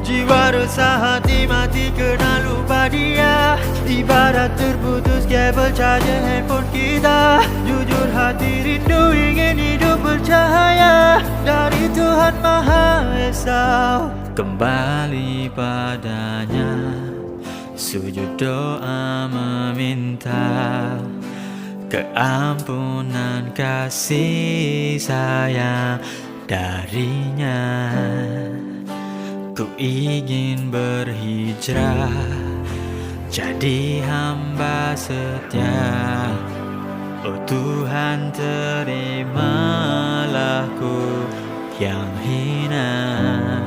Jiwa resah, hati mati kena lupa dia. Ibarat terputus kabel charger handphone kita. Jujur hati rindu ingin hidup bercahaya dari Tuhan Maha Esa. Kembali padanya, sujud doa meminta keampunan kasih sayang darinya. Ku ingin berhijrah jadi hamba setia. Oh Tuhan, terimalah ku yang hina.